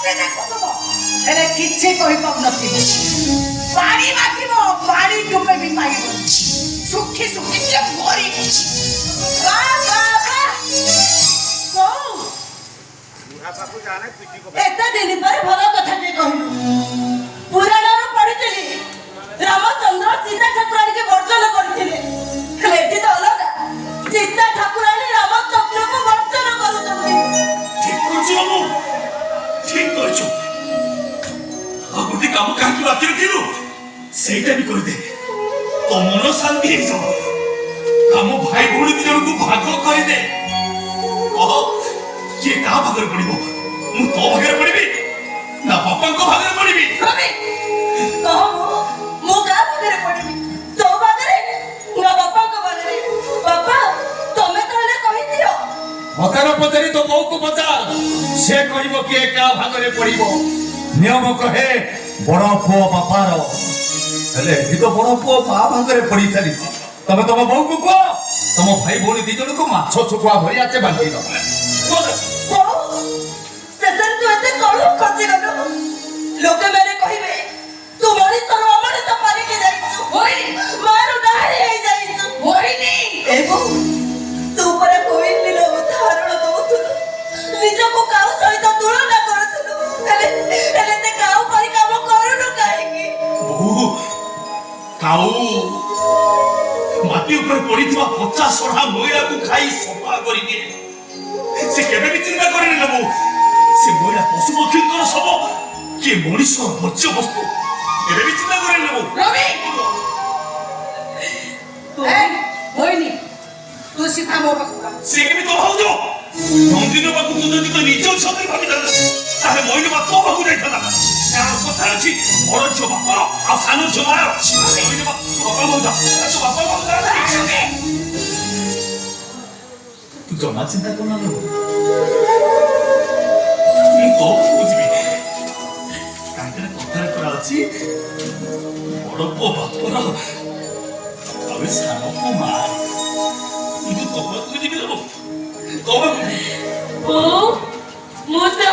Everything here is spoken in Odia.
ମତେ ଦେଖୁଥିବ ହେଲେ କିଛି କହିପାରୁନଥିବ ପାଣି ମାଗିବ ପାଣି ଟୋପେ ବି ପାଇବନି ସୁଖୀ ସୁଖୀ ଯେ ମରି ଏତେ ଦିନ ପରେ ଭଲ କଥା ଟିକେ କହିଲୁ ପୁରାଣରୁ ପଢିଥିଲି ରାମଚନ୍ଦ୍ର ସୀତା ଠାକୁରାଣୀକି ବର୍ଜନ କରିଥିଲେ ହେଲେ ଏଠି ତ ଅଲଗା ସୀତା ଠାକୁରାଣୀ ରାମଚନ୍ଦ୍ରକୁ ବର୍ଜନ କରୁଛନ୍ତି। ଠିକ କରିଛୁ ଆଉ ଗୋଟେ କାମ କାହିଁକି ବାକି ରଖିଲୁ ସେଇଟା ବି କରିଦେ ତୋ ମନ ଶାନ୍ତି ହେଇଯିବ ଆମ ଭାଇ ଭଉଣୀ ଦି ଜଣଙ୍କୁ ଭାଗ କରିଦେ କହ କିଏ କାହା ଭାଗରେ ପଡିବ ମୁଁ ତୋ ଭାଗରେ ପଡିବି ନା ବାପାଙ୍କ ଭାଗରେ ପଡିବି ମୁଁ କାହା ଭାଗରେ ପଡିବି ତୋ ଭାଗରେ ନା ବାପାଙ୍କ ଭାଗରେ ବାପା ତମେ ତାହେଲେ କହିଦିଅ ମତେ ନ ପଚାରି ତୋ ବୋଉକୁ ପଚାର ସେ କହିବ କିଏ କାହା ଭାଗରେ ପଡିବ ନିୟମ କହେ ବଡ ପୁଅ ବାପାର ହେଲେ ଏଠି ତ ବଡ ପୁଅ ମା ଭାଗରେ ପଡି ଚାଲିଛି ତମେ ତମ ବୋଉକୁ କୁହ ତମ ଭାଇ ଭଉଣୀ ଦି ଜଣଙ୍କୁ ମାଛ ଶୁଖୁଆ ଭଳି ଆଚେ ବାଣ୍ଟି ଦବ ଶେଷରେ ତୁ ଏତେ ତଳୁ ଖସିଗଲୁ ଲୋକମାନେ କହିବେ ତୁ ମଣିଷର ଅମଣିଷ ମାରିକି ଯାଇଛୁ ମାରୁ ଡାହାଳି ହେଇଯାଇଛୁ ଏବଂ ତୁ ପରା କହିଲି ଉଦାହରଣ ଦଉଥିଲୁ ନିଜକୁ କାଉ ସହିତ ତୁଳନା କରୁଥିଲୁ ହେଲେ ସେ କାଉ ପରି କାମ କରୁନୁ କାହିଁକି କାଉ ମାଟି ଉପରେ ପଡିଥିବା ପଚା ସଢା ମଇଳାକୁ ଖାଇ ସଫା କରିଦିଏ ସେ କେବେ ବି ଚିନ୍ତା କରିନି ନେବୁ ସେ ମଇଳା ପଶୁ ପକ୍ଷୀଙ୍କର ଶବ କିଏ ମଣିଷ ବର୍ଜ୍ୟ ବସ୍ତୁ କେବେ ବି ଚିନ୍ତା କରିନି ନେବୁ ତୁ ସିଧା ମୋ ପାଖକୁ ସେ କେବେ ତ ଭାବୁଛ ନନ୍ଦିନ ପାଖକୁ ଯଦି ତ ନିଜ ଛତ୍ରୀ ଭାବିଥାନ୍ତା ତାହେଲେ ମଇଳି ମା ତୋ ପାଖକୁ ଯାଇଥାନ୍ତା କାରଣ କଥା ଅଛି ବଡ ଝିଅ ବାପର ଆଉ ସାନ ଝିଅ ମାର ମଇଳି ମା ବାପା ଭାବୁଥା ବାପା ଭାବୁଥା ତୁ ଜମା ଚିନ୍ତା କରୁନା ମୁଁ ତୋ ପାଖକୁ ଯିବି କାହିଁକି କଥାରେ କରା ଅଛି ବଡ ପୁଅ ବାପର ଆଉ ସାନ ପୁଅ ମା ମୁଁ ତୋ ପାଖକୁ ଯିବି ମୁଁ ତ